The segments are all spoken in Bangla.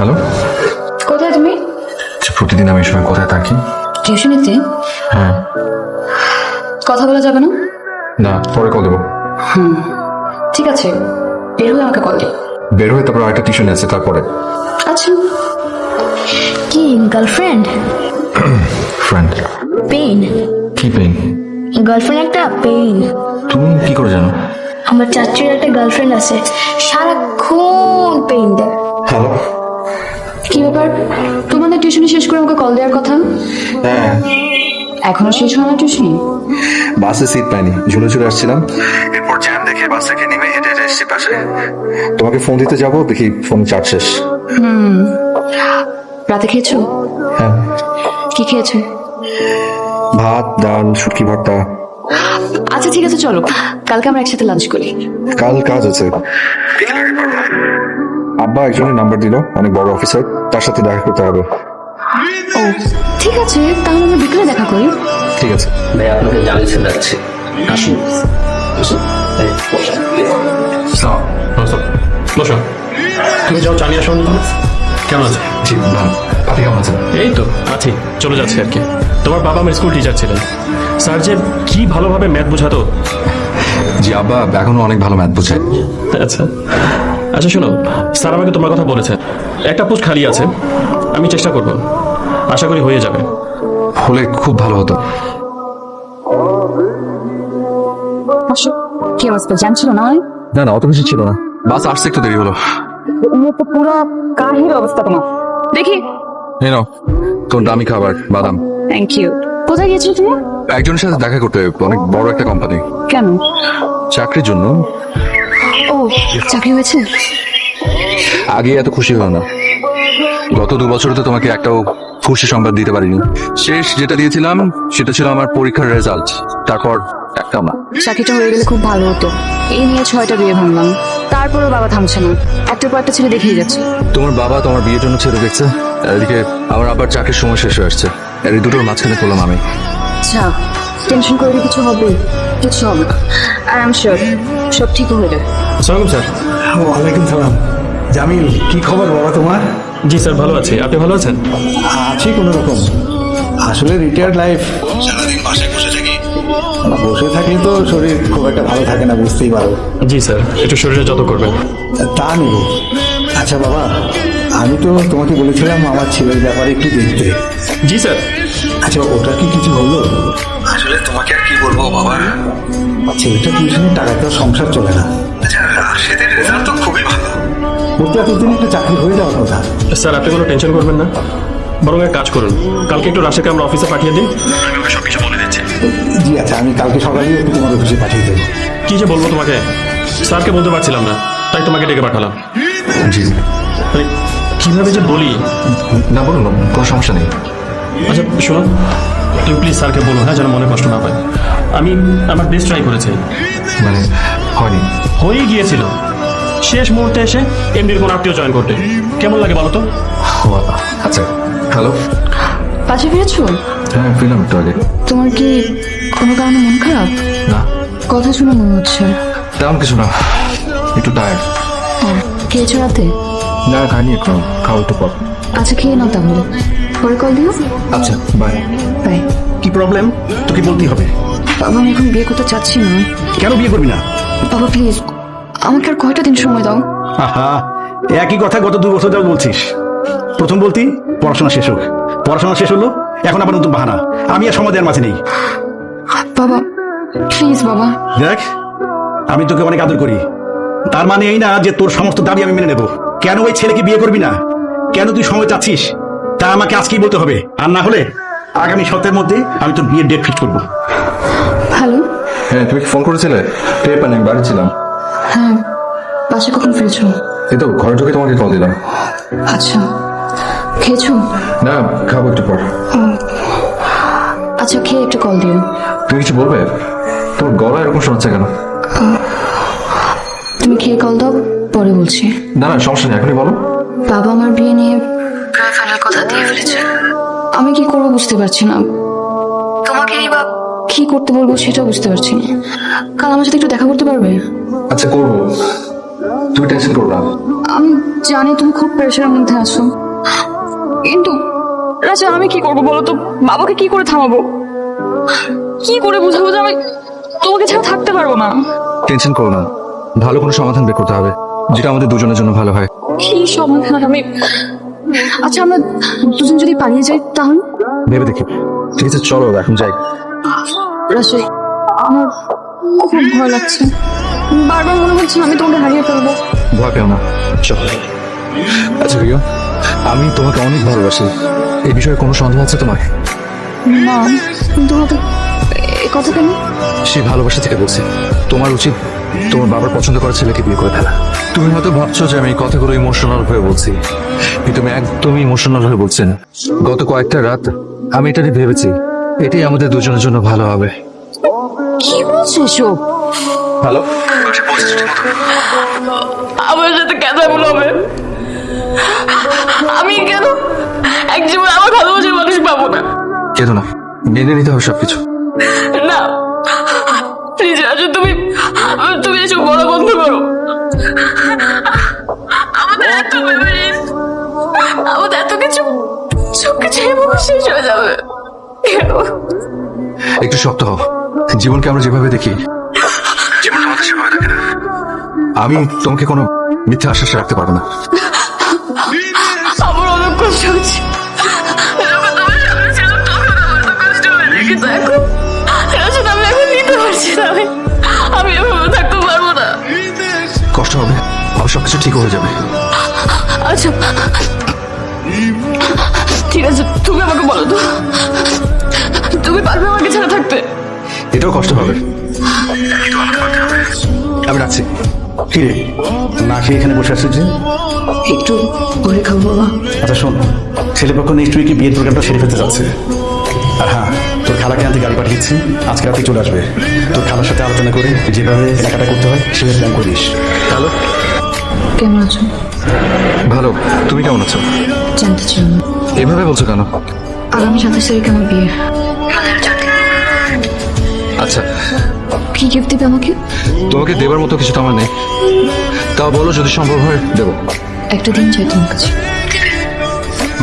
হ্যালো, কোথায় তুমি? প্রতিদিন আমি এই সময় কোথায় থাকি? টিউশনিতে। হ্যাঁ। কথা বলা যাবে না? না, পরে কল দেবো। ঠিক আছে, বের হলে আমাকে কল দিও। বের হয়ে তারপর আরেকটা টিউশন আছে, তারপরে। আচ্ছা, কি গার্লফ্রেন্ড? ফ্রেন্ড। পেইন। কি পেইন? গার্লফ্রেন্ড একটা পেইন। তুমি কি করে জানো? আমার চাচির একটা গার্লফ্রেন্ড আছে, সারাক্ষণ পেইন দেয়। হ্যালো। কি ব্যাপার, তোমাদের টিউশনি শেষ করে আমাকে কল দেওয়ার কথা? হ্যাঁ, এখনো শেষ হয় না টিউশনি? বাসে সিট পাইনি, ঝুলে ঝুলে আসছিলাম, এরপর জ্যাম দেখে বাস থেকে নেমে হেঁটে হেঁটে এসেছি পাশে। তোমাকে ফোন দিতে যাবো, দেখি ফোন চার্জ শেষ। রাতে খেয়েছো? হ্যাঁ। কি খেয়েছো? ভাত, ডাল, শুটকি ভর্তা। আচ্ছা ঠিক আছে, চলো কালকে আমরা একসাথে লাঞ্চ করি। কাল কাজ আছে। আব্বা একজনের নাম্বার দিল, অনেক বড় অফিসার, তার সাথে দেখা করতে হবে। ও ঠিক আছে, তাহলে আমরা বিকেলে দেখা করি। ঠিক আছে। ভাই আপনাকে জানিয়ে রাখছি, আসুন। বসো, তুমি যাও, চা নিয়ে আসো। কেমন আছে? জি ভালো। আপনি কেমন আছেন? এই তো আছি, চলে যাচ্ছে আর কি। তোমার বাবা আমার স্কুল টিচার ছিলেন। স্যার যে কি ভালোভাবে ম্যাথ বোঝাতো। জি, আব্বা এখনো অনেক ভালো ম্যাথ বোঝায়। আচ্ছা আচ্ছা, শোনো, স্যার আমাকে তোমার কথা বলেছে, একটা পোস্ট খালি আছে, আমি চেষ্টা করব, আশা করি হয়ে যাবে। হলে খুব ভালো হতো। কি অবস্থা, জ্যাম ছিল না? না না, অত বেশি ছিল না, বাস আসতে একটু দেরি হলো। তো পুরো কাহিল অবস্থা তোমার। দেখি। এই নাও তোর দামি খাবার, বাদাম। Thank you. কোথায় গিয়েছিলে তুমি? একজনের সাথে দেখা করতে, অনেক বড় একটা কোম্পানি, কেন? চাকরির জন্য। ও, চাকরি হয়েছে? আগে এত খুশি হলো না, গত 2 বছরে তো তোমাকে একটাও খুশি সংবাদ দিতে পারিনি। শেষ যেটা দিয়েছিলাম সেটা ছিল আমার পরীক্ষার রেজাল্ট, তারপর একটাও না। চাকরিটা হয়ে গেলে খুব ভালো হতো। এই নিয়ে 6টা বিয়ে ভাঙলাম, তারপরও বাবা থামছে না, একটার পর একটা ছেলে দেখেই যাচ্ছে। তোমার বাবা তোমার বিয়ের জন্য ছেলে দেখছে, এদিকে আমার আবার চাকরির সময় শেষ হয়ে আসছে, আর এই দুটোর মাঝখানে পড়লাম আমি। আচ্ছা, টেনশন করলে কিছু হবে? কিছু হবে না, আর আই এম শিওর সব ঠিক হয়ে যাবে। আসসালামু স্যার। ওয়ালাইকুম সালাম। জামিল, কি খবর বাবা তোমার? জি স্যার, ভালো আছি, আপনি ভালো আছেন? আছি কোনো রকম। আসলে রিটায়ার্ড লাইফ, সারাদিন বাসায় বসে থাকি। বসে থাকলে তো শরীর খুব একটা ভালো থাকে না, বুঝতেই পারো। জি স্যার, একটু শরীরে যত করবেন। তা নেব। আচ্ছা বাবা, আমি তো তোমাকে বলেছিলাম আমার ছেলের ব্যাপারে একটু দেখতে। জি স্যার। আচ্ছা, ওটা কি কিছু হলো? আসলে তোমাকে আর কি বলবো বাবা, ছেলেটা টিউশনের টাকা তো সংসার চলে না। আচ্ছা, রাশেদের রেজাল্ট তো খুবই ভালো, ওর তো এতদিন একটা চাকরি হয়ে যাওয়ার কথা। স্যার আপনি কোনো টেনশন করবেন না, বরং এক কাজ করুন, কালকে একটু রাশেদকে আমরা অফিসে পাঠিয়ে দিন, আমি ওকে সবকিছু বলে দিচ্ছি। জি আচ্ছা, আমি কালকে সকালেই ওকে তোমার অফিসে পাঠিয়ে দেবো। কি যে বলবো তোমাকে, স্যারকে বলতে পারছিলাম না, তাই তোমাকে ডেকে পাঠালাম। জি জি। মানে কিভাবে যে বলি। না বলুন, কোনো সমস্যা নেই। আচ্ছা শোনো, তুমি প্লিজ স্যারকে বলো, হ্যাঁ, যেন মনে কষ্ট না পায়। আমি আমার বেস্ট ট্রাই করেছি, মানে হয়নি? হয়েই গিয়েছিল, শেষ মুহূর্তে এসে এমডির কোনো আত্মীয় জয়েন করতে। কেমন লাগে বলো তো? ও, আচ্ছা। হ্যালো। পাশে ফিরেছো? হ্যাঁ, ফিরলাম একটু আগে। তোমার কি কোনো কারণে মন খারাপ? না, কথা শুনে মনে হচ্ছে। তেমন কিছু না, একটু টায়ার্ড। খেয়েছো রাতে? না, খাইনি এখন, খাও একটু পর। আচ্ছা খেয়ে নাও তাহলে, পরে কল দিও। আচ্ছা, বাই। বাই। কি প্রবলেম তোকে বলতেই হবে। বাবা, আমি এখন বিয়ে করতে চাচ্ছি না। কেন বিয়ে করবি না? বাবা প্লিজ, আমাকে আর কয়টা দিন সময় দাও। আহা, একই কথা গত 2 বছর ধরে বলছিস। প্রথম বলতি পড়াশোনা শেষ হোক, পড়াশোনা শেষ হলো, এখন আবার নতুন বাহানা। আমি আর সময় দেওয়ার মাঝে নেই। বাবা প্লিজ বাবা। দেখ, আমি তোকে অনেক আদর করি, তার মানে এই না যে তোর সমস্ত দাবি আমি মেনে নেব। কেন ওই ছেলেকে বিয়ে করবি না, কেন তুই সময় চাচ্ছিস, তা আমাকে আজকেই বলতে হবে, আর না হলে আগামী সপ্তাহের মধ্যে আমি তোর বিয়ের ডেট ফিক্স করবো। হ্যালো। হ্যাঁ, তুমি কি ফোন করেছিলে? টের পাইনি, আমি বাড়ি ছিলাম। হ্যাঁ, বাসে কখন ফিরেছো? এই তো ঘরে ঢুকে তোমাকে কল দিলাম। আচ্ছা, খেয়েছো? না, খাবো একটু পর। আচ্ছা, খেয়ে একটু কল দিও। তুমি কিছু বলবে? তোমার গলা এরকম শোনাচ্ছে কেন? তুমি খেয়ে কল দাও, পরে বলছি। না না, সমস্যা নেই, এখনই বলো। বাবা আমার বিয়ে নিয়ে প্রায় ফাইনাল কথা দিয়ে ফেলেছে। আমি কি করবো বুঝতে পারছি না, তোমাকে বা কি করতে বলবো সেটাও বুঝতে পারছি না। কাল আমার সাথে একটু দেখা করতে পারবে? আচ্ছা, করবো। তুমি টেনশন করো না। আমি জানি তুমি খুব প্রেশারের মধ্যে আছো, কিন্তু রাজা আমি কি করবো বলো তো? বাবাকে কি করে থামাবো? কি করে বুঝাবো যে আমি তোমাকে ছাড়া থাকতে পারবো না? টেনশন করো না, ভালো কোনো সমাধান বের করতে হবে যেটা আমাদের দুজনের জন্য ভালো হয়। কি সমাধান? আমি আচ্ছা আমরা দুজন যদি পালিয়ে যাই তাহলে? ভেবে দেখি। ঠিক আছে চলো এখন যাই। রাজা আমার খুব ভয় লাগছে, বারবার মনে হচ্ছে আমি তোমাকে হারিয়ে ফেলবো। ভয় পেও না, চলো। আচ্ছা রিয়া, আমি তোমাকে অনেক ভালোবাসি, এই বিষয়ে কোনো সন্দেহ আছে তোমার? না, কিন্তু হঠাৎ এই কথা কেন? সেই ভালোবাসা থেকে বলছি, তোমার উচিত তোমার বাবার পছন্দ করা ছেলেকে বিয়ে করে ফেলা। তুমি হয়তো ভাবছো যে আমি এই কথাগুলো ইমোশনাল হয়ে বলছি, কিন্তু আমি একদমই ইমোশনাল হয়ে বলছি না। গত কয়েকটা রাত আমি এটা নিয়ে ভেবেছি, এটাই আমাদের দুজনের জন্য ভালো হবে। কি বলছো এসব? হ্যালো, আমার সাথে কেন এমন হবে? আমি কেন এক জীবন আমার ভালোবাসার মানুষ পাবো না? কেঁদো না, মেনে নিতে হবে সবকিছু। না প্লিজ রাজু, তুমি তুমি এসব বলা বন্ধ করো। আমাদের এত মেমোরিজ, আমাদের এত কিছু, সবকিছু এভাবে শেষ হয়ে যাবে কেন? একটু শক্ত হও, জীবনকে আমরা যেভাবে দেখি জীবন আমাদের সেভাবে দেখে না। আমি তোমাকে কোনো মিথ্যা আশ্বাস রাখতে পারবো না। আমার অনেক কষ্ট হচ্ছে, যখন তোমার সামনে ছিলাম তখন আমার তো কষ্ট হয়ে যায়, কিন্তু এখন রাজু আমি এখন নিতে পারছি না। আমি এভাবে থাকতে পারবো না। কষ্ট হবে, আবার সবকিছু ঠিক হয়ে যাবে। আচ্ছা ঠিক আছে, তুমি আমাকে বলো তো, তুমি পারবে আমাকে ছাড়া থাকতে? এটাও কষ্ট হবে, আমি রাখছি। কিরে না খেয়ে এখানে বসে আছিস যে? একটু পরে খাবো বাবা। আচ্ছা শোন, ছেলেপক্ষ নিশ্চয়ই কি বিয়ের প্রোগ্রামটা সেরে ফেলতে যাচ্ছে। আর হ্যাঁ, তোর খালাকে আনতে গাড়ি পাঠিয়েছি, আজকে রাতে চলে আসবে। তোর খালার সাথে আলোচনা করে যেভাবে কেনাকাটা করতে হয় সেভাবে প্ল্যান করিস। হ্যালো, কেমন আছো? ভালো, তুমি কেমন আছো? জানতে চাই না। এভাবে বলছো কেন? আগামী 27 তারিখে আমার বিয়ে। আচ্ছা, কি গিফট দিবে আমাকে? তোমাকে দেবার মতো কিছু তো আমার নেই, তাও বলো যদি সম্ভব হয় দেবো। একটা দিন চাই তোমার কাছে।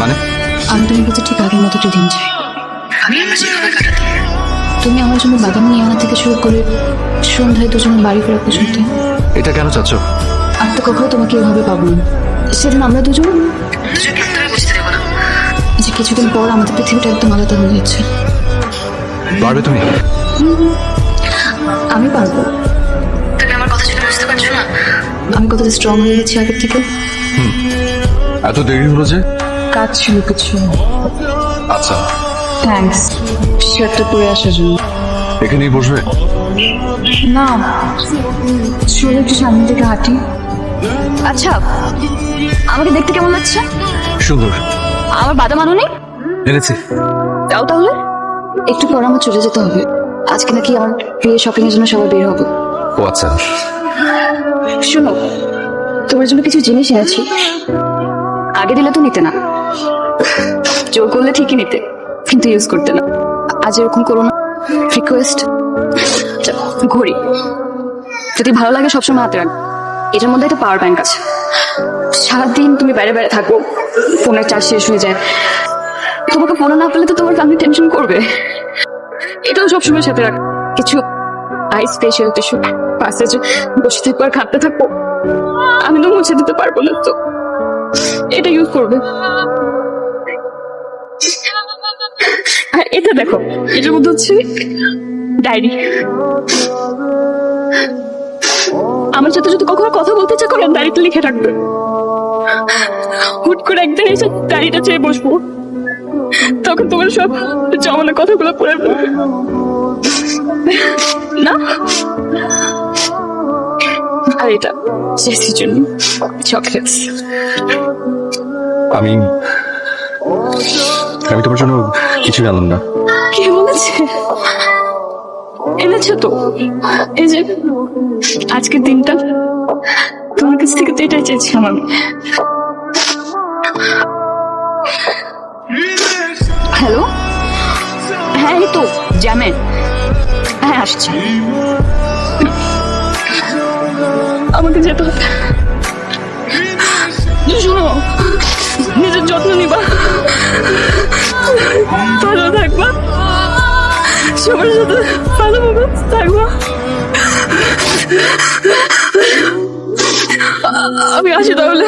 মানে? আমি তোমার কাছে ঠিক আগের মতো একটা দিন চাই। তুমি আমার জন্য বাদাম নিয়ে আনা থেকে শুরু করে সন্ধ্যায় দুজনে বাড়ি ফেরা পর্যন্ত। এটা কেন চাচ্ছ? আর তো কখনো তোমাকে এভাবে পাবো না। সেদিন আমরা দুজন যে কিছুদিন পর আমাদের পৃথিবীটা একদম আলাদা হয়ে যাচ্ছে। পারবে তুমি? আমি পারবো। তুমি আমার কথা শুনে বুঝতে পারছো না আমি কতটা স্ট্রং হয়ে গেছি আগের থেকে? এত দেরি হলো যে? কাজ ছিল কিছু। আচ্ছা, থ্যাঙ্কস শার্টটা পরে আসার জন্য। এখানেই বসবে? না, চলো একটু সামনের দিকে হাঁটি। আচ্ছা আমাকে দেখতে কেমন লাগছে? সুন্দর। আমার বাদাম আনো নেই? এনেছি। যাও তাহলে। একটু পর আমার চলে যেতে হবে, আজকে নাকি আমার বিয়ে শপিং এর জন্য সবাই বের হবে। ও আচ্ছা, শোনো, তোমার জন্য কিছু জিনিস এনেছি। আগে দিলে তো নিতে না, জোর করলে ঠিকই নিতে, কিন্তু ইউজ করতে না। আজ এরকম করো না, রিকোয়েস্ট। ঘড়ি যদি ভালো লাগে সবসময় হাতে রাখ, এটার মধ্যে একটা পাওয়ার ব্যাংক আছে। সারাদিন তুমি বাইরে বাইরে থাকো, ফোনের চার্জ শেষ হয়ে যায়, তোমাকে ফোনে না পেলে তো তোমার ফ্যামিলি টেনশন করবে। এটাও সবসময় সাথে রাখ। কিছু আই স্পেশাল টিস্যু, পাশে যে বসে থাকবো আর খাটতে থাকবো, আমি তো মুছে দিতে পারবো না, তো এটা ইউজ করবে। আর এটা দেখো, এটার মধ্যে হচ্ছে ডায়েরি। আমার সাথে যদি কখনো কথা বলতে চাও করেন, ডায়েরিতে লিখে রাখবে। হুট করে একদিন এসে ডায়েরিটা চেয়ে বসবো, তখন তোমার সব জমানো কথাগুলো পড়ে ফেলবে না। আর এটা জেসির জন্য চকলেটস। আমি তোমার জন্য কিছু জানলাম না। কে বলেছে? এনেছো তো, এই যে আজকের দিনটা তোমার কাছ থেকে তো এটাই চেয়েছিলাম আমি। হ্যালো, হ্যাঁ এই তো জ্যামে। হ্যাঁ আসছি, আমাকে যেতে হবে। সবার সাথে ভালোভাবে থাকবো। আমি আসি তাহলে।